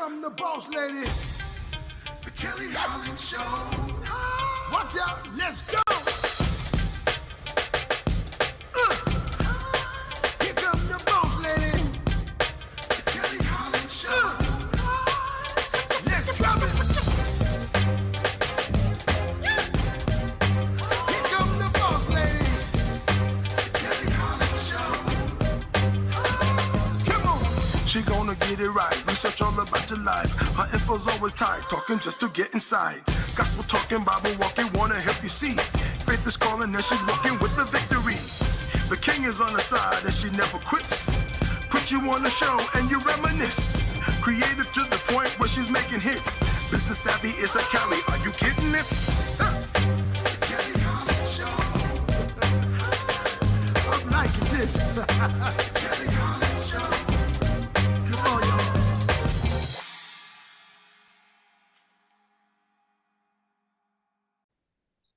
come the boss lady, the Kelly Holland Show. Watch out, let's go. Here come the boss lady, the Kelly Holland Show. Let's drop it. Here come the boss lady, the Kelly Holland Show. Come on. She gonna get it right. Research all about your life. Her info's always tight. Talking just to get inside. Gospel talking, Bible walking, wanna help you see. Faith is calling and she's walking with the victory. The king is on her side and she never quits. Put you on the show and you reminisce. Creative to the point where she's making hits. Business savvy is a Kelly. Are you kidding this? Kelly Holland Show. I'm liking this. Kelly Holland Show. Come on, y'all.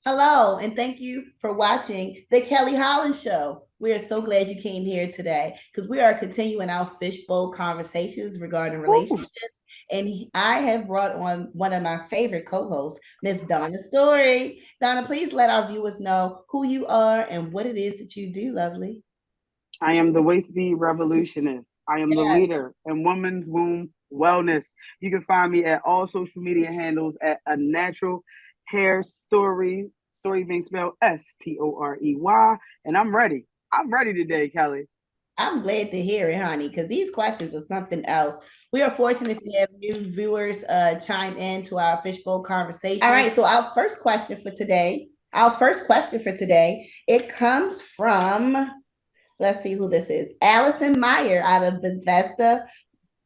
Hello, and thank you for watching The Kelly Holland Show. We are so glad you came here today because we are continuing our fishbowl conversations regarding relationships. And I have brought on one of my favorite co-hosts, Miss Donna Story. Donna, please let our viewers know who you are and what it is that you do, lovely. I am the Waist Bee Revolutionist. I am the leader in women's womb wellness. You can find me at all social media handles at A Natural Hair Story being spelled S-T-O-R-E-Y. And I'm ready. I'm ready today, Kelly. I'm glad to hear it, honey, because these questions are something else. We are fortunate to have new viewers chime in to our fishbowl conversation. All right, so our first question for today, it comes from, let's see who this is, Allison Meyer out of Bethesda,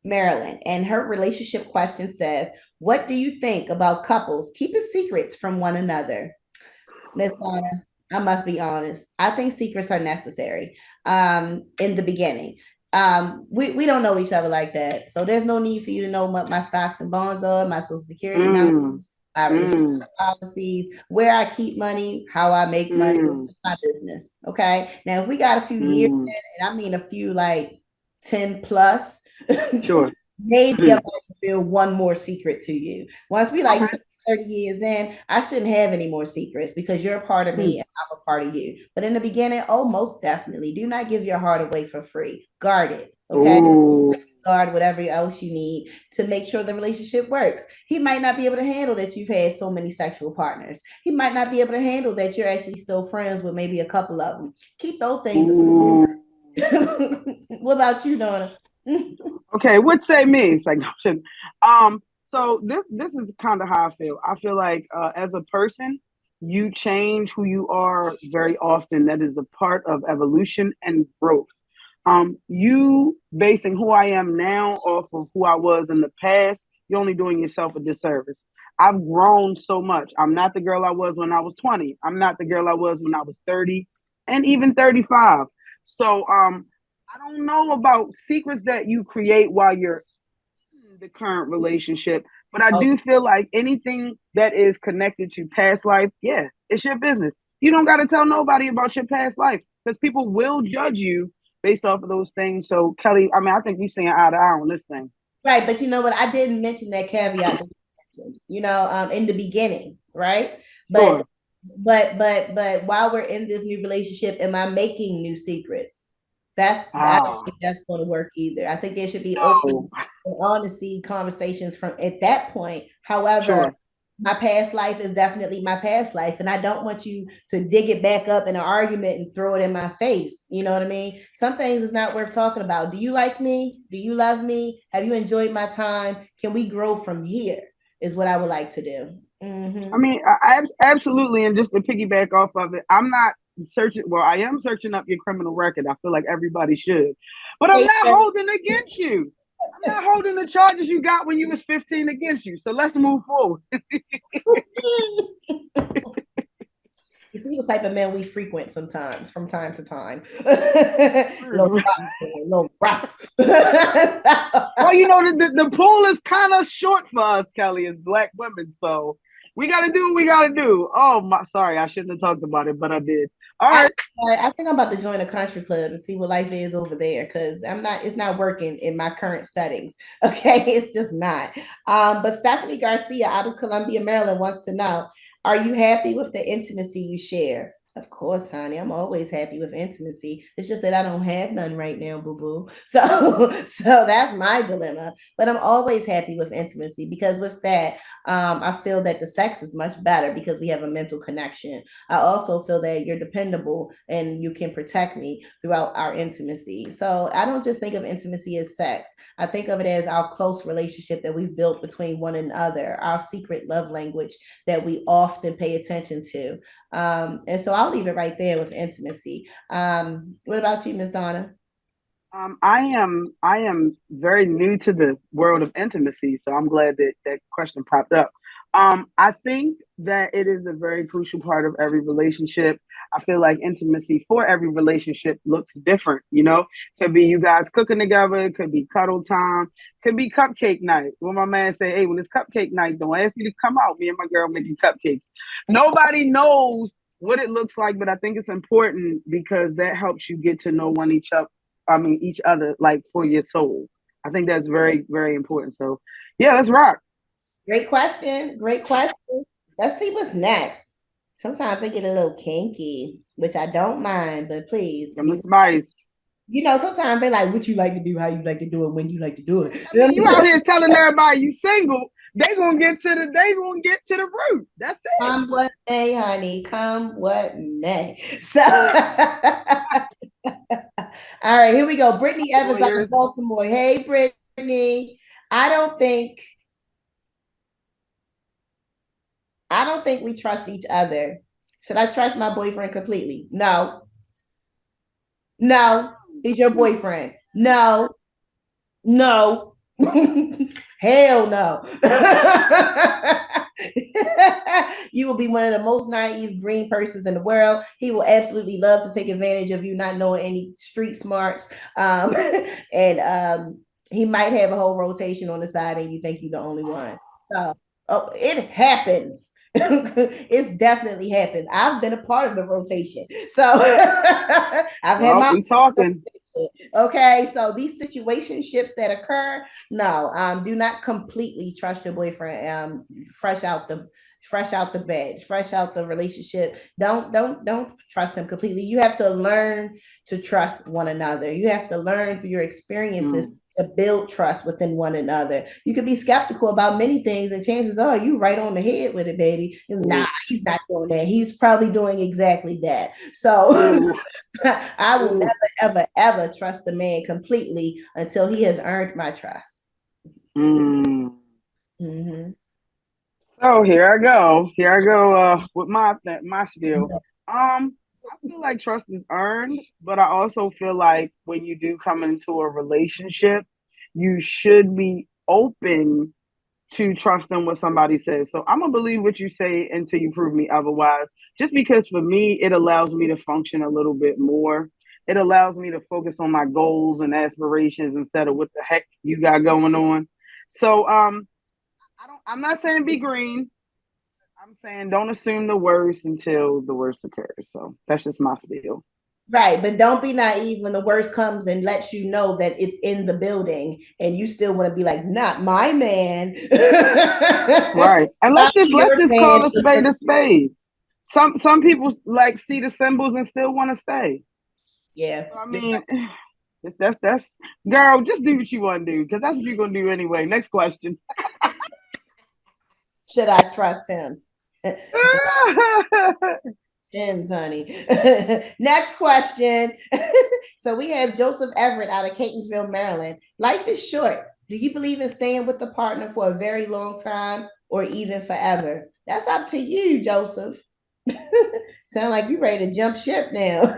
Maryland. And her relationship question says, what do you think about couples keeping secrets from one another? Miss Donna, I must be honest. I think secrets are necessary in the beginning. We don't know each other like that. So there's no need for you to know what my stocks and bonds are, my social security numbers, my relationship policies, where I keep money, how I make money. It's my business. Okay. Now, if we got a few years in, and I mean a few like 10 plus, sure. Maybe I might reveal one more secret to you. Once we like 30 years in, I shouldn't have any more secrets because you're a part of me and I'm a part of you. But in the beginning, most definitely. Do not give your heart away for free. Guard it. Okay. Guard whatever else you need to make sure the relationship works. He might not be able to handle that you've had so many sexual partners. He might not be able to handle that you're actually still friends with maybe a couple of them. Keep those things. What about you, Donna? Okay, what say me? It's like, so this is kind of how I feel. I feel like as a person, you change who you are very often. That is a part of evolution and growth. You basing who I am now off of who I was in the past, you're only doing yourself a disservice. I've grown so much. I'm not the girl I was when I was 20. I'm not the girl I was when I was 30 and even 35. So I don't know about secrets that you create while you're in the current relationship, but I do feel like anything that is connected to past life, yeah, it's your business. You don't got to tell nobody about your past life because people will judge you based off of those things. So, Kelly, I mean, I think we're seeing eye to eye on this thing. Right, but you know what? I didn't mention that caveat that you mentioned, in the beginning, right? But while we're in this new relationship, am I making new secrets? I don't think that's going to work either. I think there should be open and honesty conversations from at that point. However, my past life is definitely my past life, and I don't want you to dig it back up in an argument and throw it in my face. You know what I mean? Some things is not worth talking about. Do you like me? Do you love me? Have you enjoyed my time? Can we grow from here? Is what I would like to do. I mean, I absolutely, and just to piggyback off of it, I'm not searching. Well, I am searching up your criminal record. I feel like everybody should, but I'm not holding against you. I'm not holding the charges you got when you was 15 against you. So let's move forward. You see what type of men we frequent sometimes, from time to time. A little rough. Well, you know, the pool is kind of short for us, Kelly, as Black women. So we got to do what we got to do. Oh, sorry, I shouldn't have talked about it, but I did. All right. I think I'm about to join a country club and see what life is over there because it's not working in my current settings. Okay, it's just not. But Stephanie Garcia out of Columbia, Maryland wants to know, are you happy with the intimacy you share? Of course, honey. I'm always happy with intimacy. It's just that I don't have none right now, boo boo. So that's my dilemma. But I'm always happy with intimacy because with that, I feel that the sex is much better because we have a mental connection. I also feel that you're dependable and you can protect me throughout our intimacy. So I don't just think of intimacy as sex. I think of it as our close relationship that we've built between one another, our secret love language that we often pay attention to. And so I'll leave it right there with intimacy. What about you, Miss Donna? I am very new to the world of intimacy, so I'm glad that that question popped up. I think that it is a very crucial part of every relationship. I feel like intimacy for every relationship looks different. Could be you guys cooking together, it could be cuddle time, could be cupcake night. When my man say, "Hey, when it's cupcake night, don't ask me to come out. Me and my girl making cupcakes." Nobody knows what it looks like, but I think it's important because that helps you get to know one each other. I mean, each other, like for your soul. I think that's very, very important. So, yeah, let's rock. Great question. Great question. Let's see what's next. Sometimes they get a little kinky, which I don't mind, but please, From the spice. sometimes they like what you like to do, how you like to do it, when you like to do it. I mean, you out here telling everybody you single. They gonna get to the root. That's it. Come what may, honey. Come what may. So, all right, here we go. Brittany Evans out of Lawyers. Baltimore. Hey, Brittany. I don't think I don't think we trust each other. Should I trust my boyfriend completely? No. No. He's your boyfriend. No. No. Hell no. You will be one of the most naive green persons in the world. He will absolutely love to take advantage of you not knowing any street smarts. And he might have a whole rotation on the side and you think you're the only one. So it happens. It's definitely happened. I've been a part of the rotation. So I've had Well, my we talking. okay, so these situationships that occur, no, do not completely trust your boyfriend. Fresh out the bed, fresh out the relationship. Don't trust him completely. You have to learn to trust one another. You have to learn through your experiences to build trust within one another. You could be skeptical about many things, and chances are you right on the head with it, baby. Nah, he's not doing that. He's probably doing exactly that. So I will never, ever, ever trust a man completely until he has earned my trust. Mm-hmm. So here I go. Here I go with my spiel. I feel like trust is earned, but I also feel like when you do come into a relationship, you should be open to trusting what somebody says. So I'm gonna believe what you say until you prove me otherwise. Just because for me, it allows me to function a little bit more. It allows me to focus on my goals and aspirations instead of what the heck you got going on. So I'm not saying be green. I'm saying don't assume the worst until the worst occurs. So that's just my spiel. Right, but don't be naive when the worst comes and lets you know that it's in the building, and you still want to be like, "Not my man." Right, and let's Not just let's your just man. call a spade a spade. Some people like see the symbols and still want to stay. Yeah, So, I mean, that's girl. Just do what you want to do because that's what you're gonna do anyway. Next question. should I trust him? Depends, honey. Next question. So we have Joseph Everett out of Catonsville, Maryland. Life is short. Do you believe in staying with the partner for a very long time or even forever? That's up to you, Joseph. Sound like you ready to jump ship now.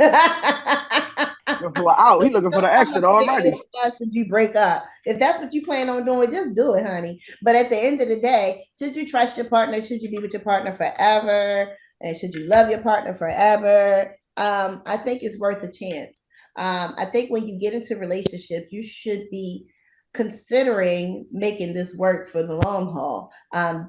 Out. He looking for the exit already. Should you break up? If that's what you plan on doing, just do it, honey. But at the end of the day, should you trust your partner? Should you be with your partner forever? And should you love your partner forever? I think it's worth a chance. I think when you get into relationships, you should be considering making this work for the long haul.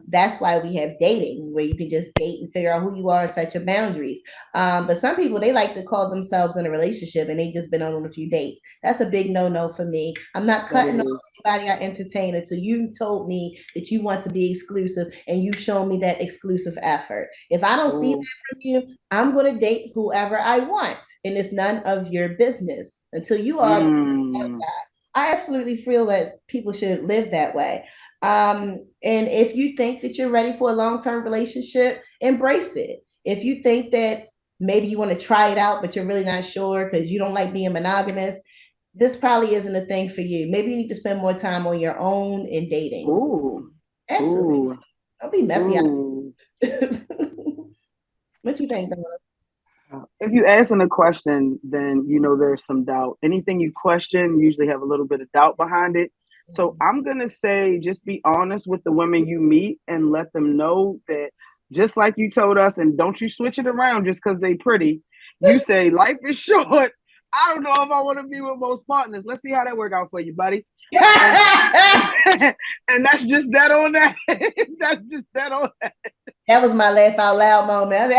That's why we have dating, where you can just date and figure out who you are and set your boundaries. But some people, they like to call themselves in a relationship and they just been on a few dates. That's a big no-no for me. I'm not cutting off anybody I entertain until you told me that you want to be exclusive and you show me that exclusive effort. If I don't see that from you, I'm going to date whoever I want, and it's none of your business until you are the guy. I absolutely feel that people should live that way. And if you think that you're ready for a long-term relationship, embrace it. If you think that maybe you want to try it out, but you're really not sure because you don't like being monogamous, this probably isn't a thing for you. Maybe you need to spend more time on your own in dating. Ooh. Absolutely. Ooh. Don't be messy. Ooh. What you think, Donna? If you asking a question, then you know there's some doubt. Anything you question usually have a little bit of doubt behind it. So I'm gonna say, just be honest with the women you meet and let them know that, just like you told us, and don't you switch it around just because they pretty. You say life is short. I don't know if I want to be with most partners. Let's see how that work out for you, buddy. And that's just that on that. That's just that on that. That was my laugh out loud moment.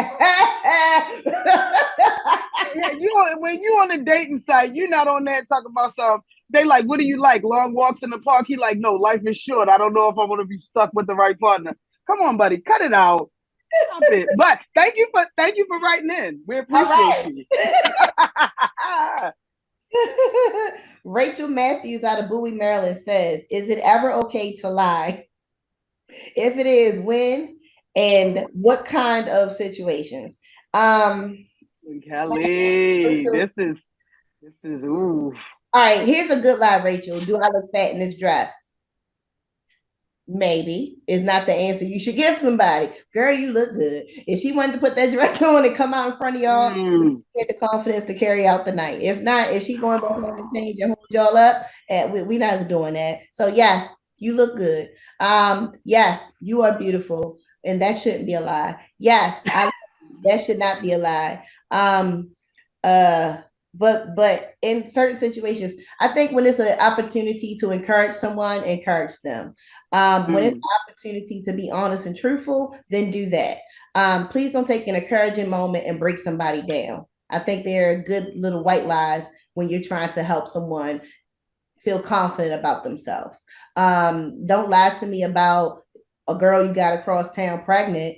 When you on a dating site, you're not on there talking about something. They like, what do you like? Long walks in the park? He like, no, life is short. I don't know if I want to be stuck with the right partner. Come on, buddy, cut it out. Stop it. But thank you for writing in. We appreciate you. Rachel Matthews out of Bowie, Maryland says, is it ever okay to lie? If it is, when and what kind of situations? Kelly, this is ooh. All right, here's a good lie, Rachel. Do I look fat in this dress? Maybe is not the answer you should give somebody. Girl, you look good. If she wanted to put that dress on and come out in front of y'all, she had the confidence to carry out the night. If not, if she going back home and change and hold y'all up, we're not doing that. So yes, you look good. Yes, you are beautiful, and that shouldn't be a lie. Yes, that should not be a lie. But in certain situations, I think when it's an opportunity to encourage someone, encourage them. When it's an opportunity to be honest and truthful, then do that. Please don't take an encouraging moment and break somebody down. I think they're good little white lies when you're trying to help someone feel confident about themselves. Don't lie to me about a girl you got across town pregnant.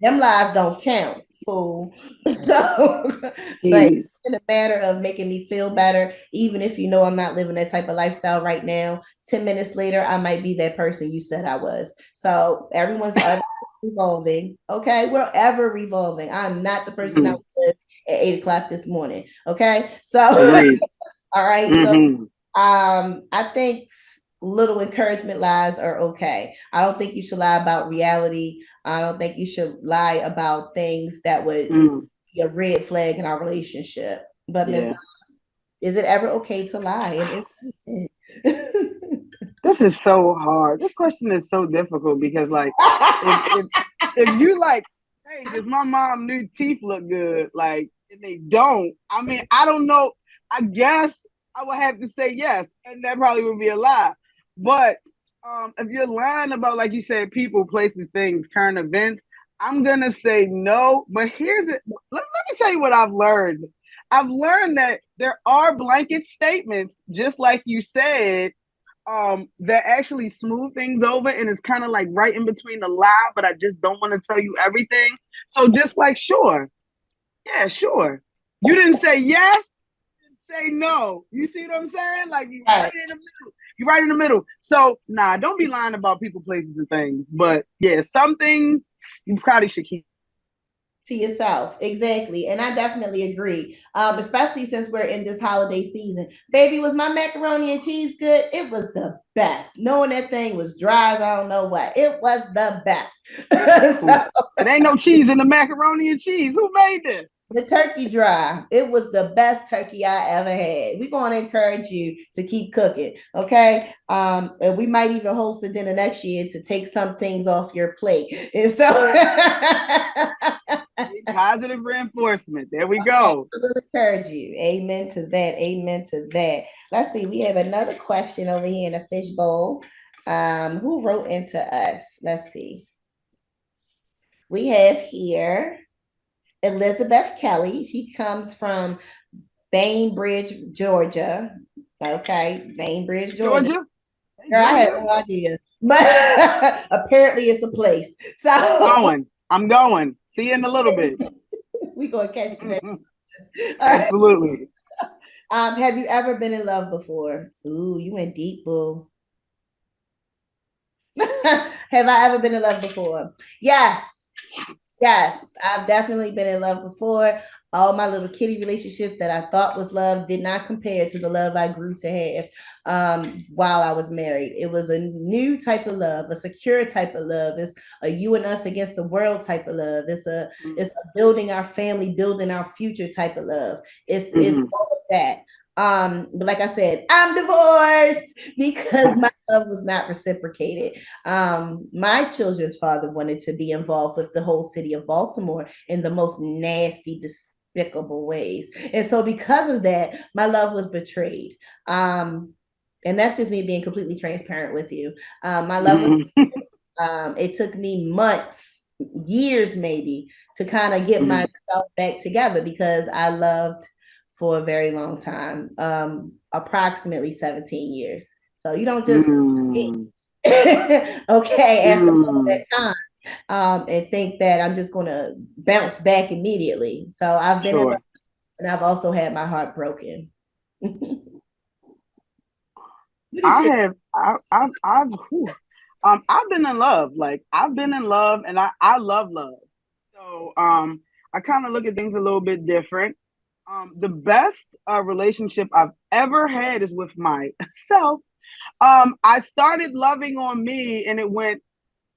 Them lies don't count, fool. So, but it's in a matter of making me feel better, even if you know I'm not living that type of lifestyle right now. 10 minutes later, I might be that person you said I was. So everyone's ever revolving. Okay, we're ever revolving. I'm not the person I was at 8:00 this morning. Okay, so all right. So I think little encouragement lies are okay. I don't think you should lie about reality. I don't think you should lie about things that would be a red flag in our relationship. But Ms. Is it ever okay to lie? This is so hard. This question is so difficult because, like, if you like, hey, does my mom new teeth look good? Like, and they don't. I mean, I don't know. I guess I would have to say yes, and that probably would be a lie. But if you're lying about, like you said, people, places, things, current events, I'm gonna say no. But here's it. Let me tell you what I've learned. I've learned that there are blanket statements, just like you said, that actually smooth things over, and it's kind of like right in between the lie, but I just don't want to tell you everything. So just like, sure. Yeah, sure. You didn't say yes, you didn't say no. You see what I'm saying? Like, you're right in the middle. You're right in the middle. So, nah, don't be lying about people, places, and things. But yeah, some things you probably should keep to yourself. Exactly. And I definitely agree. Especially since we're in this holiday season. Baby, was my macaroni and cheese good? It was the best. Knowing that thing was dry as I don't know what. It was the best. So, it ain't no cheese in the macaroni and cheese. Who made this? The turkey drive. It was the best turkey I ever had. We're going to encourage you to keep cooking. Okay. And we might even host a dinner next year to take some things off your plate. And so Positive reinforcement. There we go. I will encourage you. Amen to that. Amen to that. Let's see. We have another question over here in the fishbowl. Who wrote into us? Let's see. We have here Elizabeth Kelly. She comes from Bainbridge, Georgia. Okay, Bainbridge, Georgia. Georgia? Girl, I had no idea, but apparently it's a place. So I'm going. See you in a little bit. We gonna catch you next. Absolutely. Have you ever been in love before? Ooh, you went deep, boo. Have I ever been in love before? Yes. Yes, I've definitely been in love before. All my little kitty relationships that I thought was love did not compare to the love I grew to have while I was married. It was a new type of love, a secure type of love. It's a you and us against the world type of love. It's a building our family, building our future type of love. It's all of that. But like I said, I'm divorced because my love was not reciprocated. My children's father wanted to be involved with the whole city of Baltimore in the most nasty, despicable ways. And so because of that, my love was betrayed. And that's just me being completely transparent with you. My love was it took me months, years maybe, to kind of get myself back together because I loved for a very long time, approximately 17 years. So you don't just okay after all that time and think that I'm just going to bounce back immediately. So I've been in love, and I've also had my heart broken. I've been in love. Like I've been in love, and I love love. So I kind of look at things a little bit different. The best relationship I've ever had is with myself. I started loving on me, and it went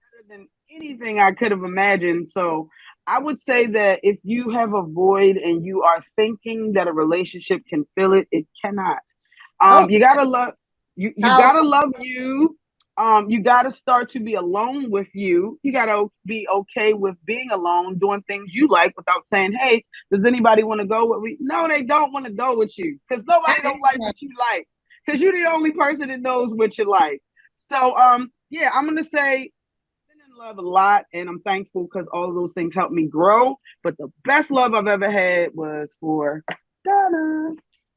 better than anything I could have imagined. So I would say that if you have a void and you are thinking that a relationship can fill it, it cannot. You gotta love you. You gotta love you. You gotta start to be alone with you. You gotta be okay with being alone, doing things you like without saying, "Hey, does anybody want to go with me?" No, they don't want to go with you because nobody don't like what you like. Because you're the only person that knows what you like. So, yeah, I'm gonna say I've been in love a lot, and I'm thankful because all of those things helped me grow. But the best love I've ever had was for Donna.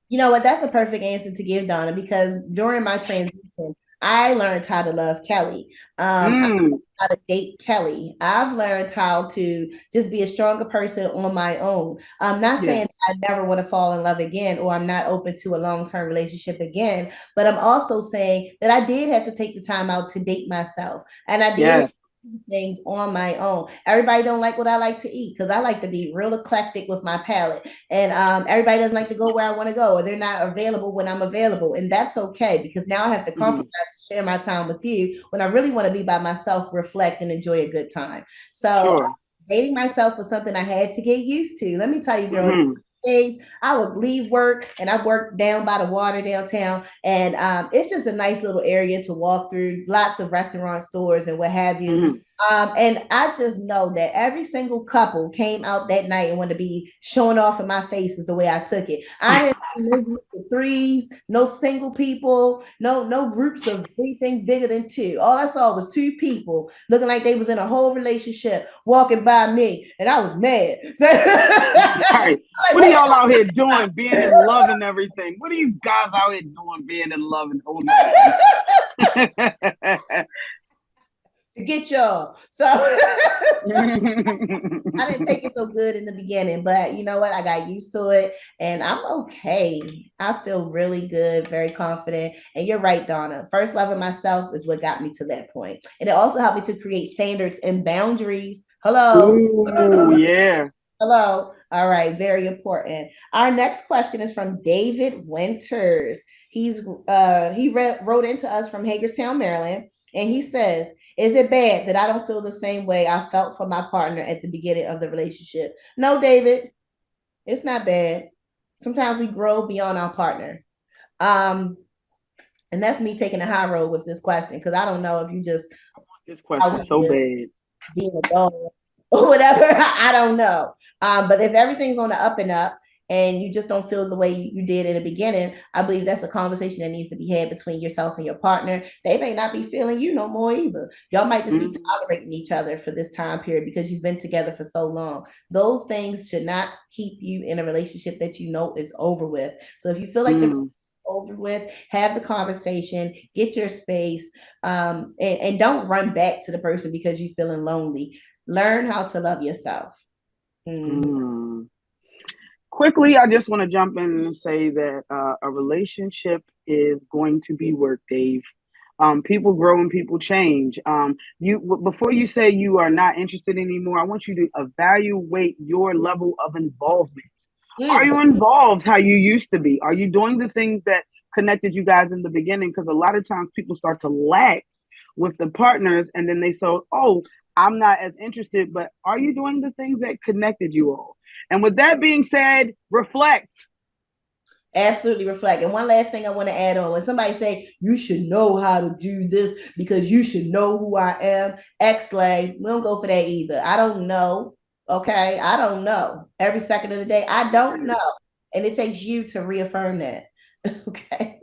You know what? That's a perfect answer to give, Donna, because during my transition, I learned how to love Kelly. I learned how to date Kelly. I've learned how to just be a stronger person on my own. I'm not saying I never want to fall in love again or I'm not open to a long-term relationship again, but I'm also saying that I did have to take the time out to date myself. And I did these things on my own. Everybody don't like what I like to eat because I like to be real eclectic with my palate. And everybody doesn't like to go where I want to go, or they're not available when I'm available. And that's okay because now I have to compromise and share my time with you when I really want to be by myself, reflect, and enjoy a good time. So dating myself was something I had to get used to. Let me tell you, girl. Days I would leave work and I worked down by the water downtown, and it's just a nice little area to walk through, lots of restaurant stores and what have you. And I just know that every single couple came out that night and wanted to be showing off in my face is the way I took it. I didn't see no groups of threes, no single people, no groups of anything bigger than two. All I saw was two people looking like they was in a whole relationship walking by me, and I was mad. So, what are y'all out here doing, being in love and everything? What are you guys out here doing, being in love and holding to get y'all. So I didn't take it so good in the beginning, but you know what? I got used to it and I'm okay. I feel really good, very confident. And you're right, Donna. First loving myself is what got me to that point. And it also helped me to create standards and boundaries. Hello. Ooh, yeah. Hello. All right. Very important. Our next question is from David Winters. He wrote into us from Hagerstown, Maryland. And he says, is it bad that I don't feel the same way I felt for my partner at the beginning of the relationship? No, David. It's not bad. Sometimes we grow beyond our partner. And that's me taking the high road with this question, because I don't know if you just This question so bad. being a dog or whatever. I don't know. But if everything's on the up and up and you just don't feel the way you did in the beginning, I believe that's a conversation that needs to be had between yourself and your partner. They may not be feeling you no more either. Y'all might just be tolerating each other for this time period because you've been together for so long. Those things should not keep you in a relationship that you know is over with. So if you feel like the relationship over with, have the conversation, get your space, and don't run back to the person because you're feeling lonely. Learn how to love yourself. Quickly, I just want to jump in and say that a relationship is going to be work, Dave. People grow and people change. Before you say you are not interested anymore, I want you to evaluate your level of involvement. Are you involved how you used to be? Are you doing the things that connected you guys in the beginning? Because a lot of times people start to lax with the partners and then they say, oh, I'm not as interested, but are you doing the things that connected you all? And with that being said, reflect. Absolutely reflect. And one last thing I want to add on, when somebody say you should know how to do this because you should know who I am, X-Lay, we don't go for that either. I don't know. Okay. I don't know. Every second of the day, I don't know. And it takes you to reaffirm that. Okay.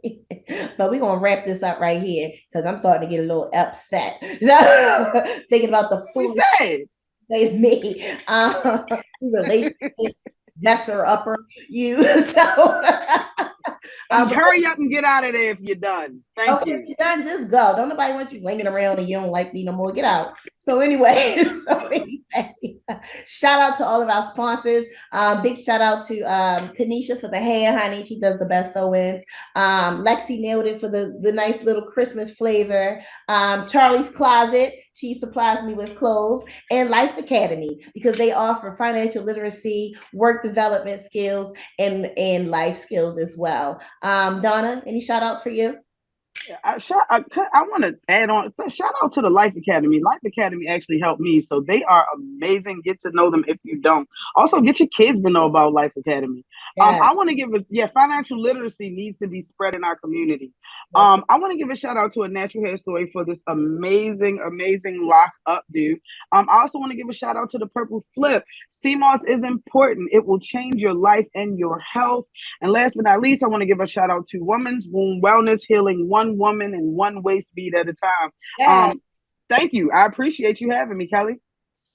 But we're gonna wrap this up right here because I'm starting to get a little upset. So, thinking about the food say to me. Relationship messer upper you. So hurry up and get out of there if you're done. Thank you. If you're done, just go. Don't nobody want you hanging around and you don't like me no more. Get out. So anyway, shout out to all of our sponsors. Big shout out to Kanisha for the hair, honey. She does the best sew-ins. Lexi nailed it for the nice little Christmas flavor. Charlie's Closet. She supplies me with clothes, and Life Academy, because they offer financial literacy, work development skills, and life skills as well. Donna, any shout outs for you? I want to add on. Shout out to the Life Academy. Life Academy actually helped me, so they are amazing. Get to know them if you don't. Also, get your kids to know about Life Academy. Yes. I want to give financial literacy needs to be spread in our community. I want to give a shout out to A Natural Hair Story for this amazing lock up dude. I also want to give a shout out to the Purple Flip. CMOS is important. It will change your life and your health. And last but not least, I want to give a shout out to Women's Womb Wellness Healing, one woman and one waist bead at a time. Yes. Thank you. I appreciate you having me, Kelly.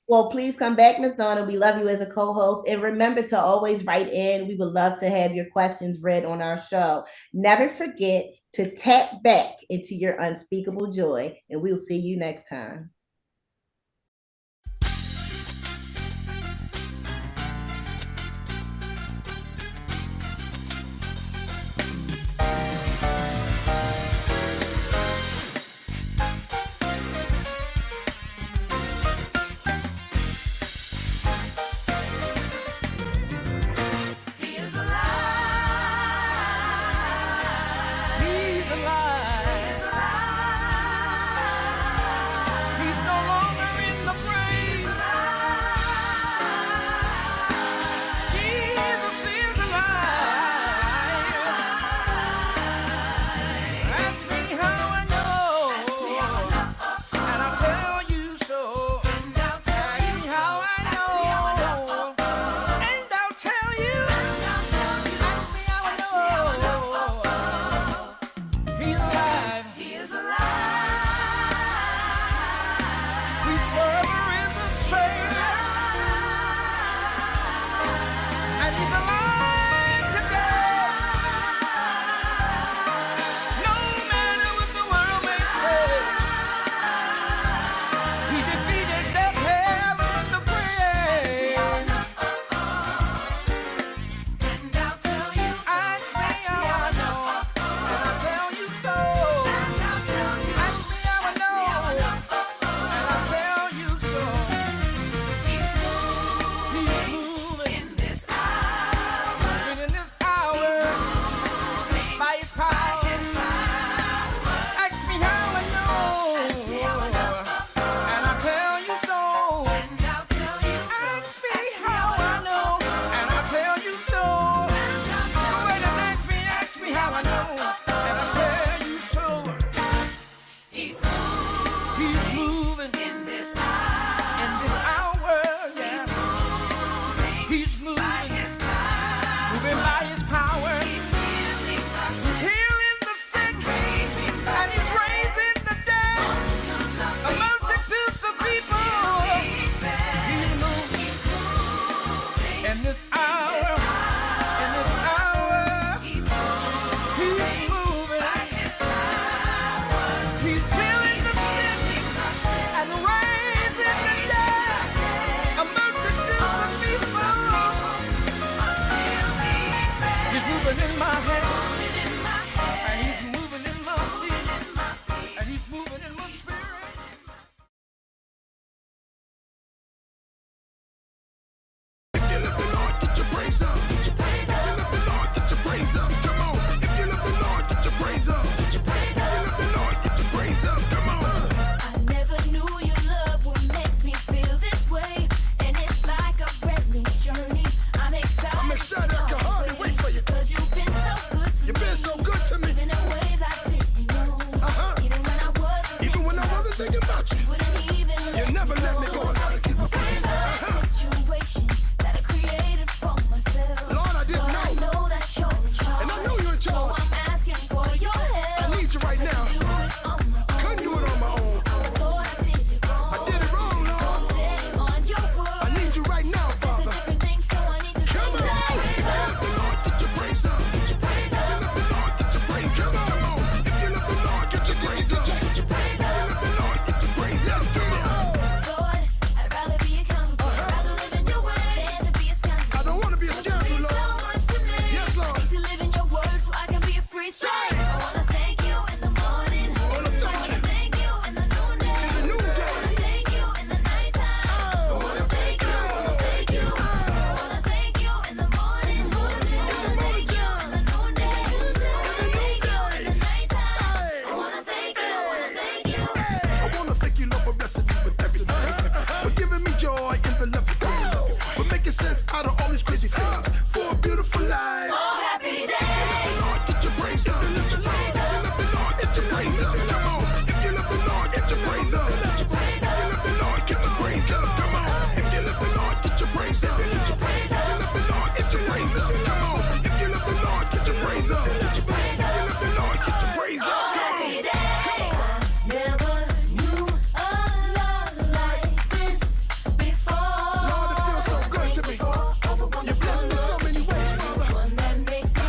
Well, please come back, Ms. Donna. We love you as a co-host. And remember to always write in. We would love to have your questions read on our show. Never forget to tap back into your unspeakable joy. And we'll see you next time. He's moving in my head, and he's moving in my feet, and he's moving in my spirit. If you love the Lord, get your praise up. Get your praise up. If you love the Lord, get your praise up. Come on. If you love the Lord, get your praise up. Get your praise up. If you love the Lord, get your praise up. Come on. I never knew your love would make me feel this way, and it's like a brand new journey. I'm excited. I'm excited. I can hardly wait for you. 'Cause you've been so good to me. You've been so good to me. Even in ways I didn't know. Even when I wasn't thinking about you. Wouldn't even You never let me go. I gotta keep a praise. situation that I created for myself. Lord, I didn't know. I know that you're in charge. And I know you're in charge. So I'm asking for your help. I need you right now. Do it on my own. Couldn't do it on my own. Lord, I did it wrong. I did it wrong, So I'm Lord. standing on your word. I need you right now, It's a Father. different thing, so I need to Come say, on. If you love the Lord, get your praise up. Get your praise up. If you love the Lord, get your praise up. Come on. If you love the Lord, get your praise up. Get your praise up. If you love the Lord, get your praise up. Come on. Lord, I'd rather be accountable. I'd rather live in your way than to be a scoundrel. I don't want to be a scoundrel, Means so Lord. much to me. Yes, Lord. I need to live in your word so I can be a free slave. I wanna thank you in the morning. I wanna thank I wanna thank you in the noonday. In the noonday. I wanna thank you in the nighttime. I wanna thank you. I wanna thank you. I wanna thank you in the morning. I wanna thank you in the noonday. I wanna thank you in the nighttime. I wanna thank you. I wanna thank you. I wanna thank you, Lord, for blessing me with everything, for giving me joy in the love of God, for making sense out of all these crazy things, for a beautiful life. Oh, happy day. Lord, get your praise up. If you love the Lord, get your praise up. Come on. If you love the Lord, get your praise up. If you love the Lord, get your praise up. Come on. If you love the Lord, get your praise up. If you love the Lord, get your praise up. Come on. If you love the Lord, get your praise up. If you love the Lord, get your praise up. Come on. Happy day. Never knew a love like this before. Lord, it feels so good to me. You bless me so many ways, Father. One that makes me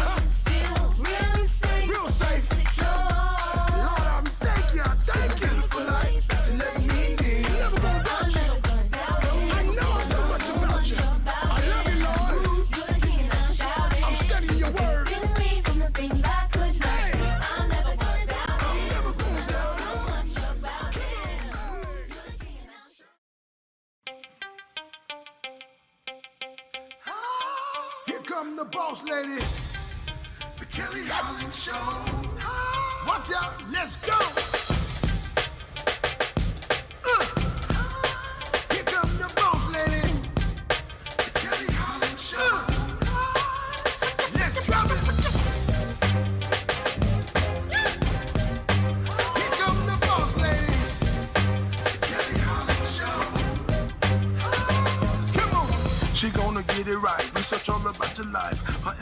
feel real safe. Real safe. Secure. Lord, I'm thank you for life that you let me live. Never gonna doubt you. Never gonna doubt it. I know much about you. I love you, Lord. You're the king and I'm shouting. I'm studying your word. Killing me from the things I could not see. I'm never gonna doubt it. Never gonna doubt So much about it. You're the king and I'm shouting. Here come the boss lady, the Kelly Holland Show. Watch out, let's go. Here come the boss lady, the Kelly Holland Show. Let's drop it. Here come the boss lady, the Kelly Holland Show. Come on. She gonna get it right. Research all about your life. Her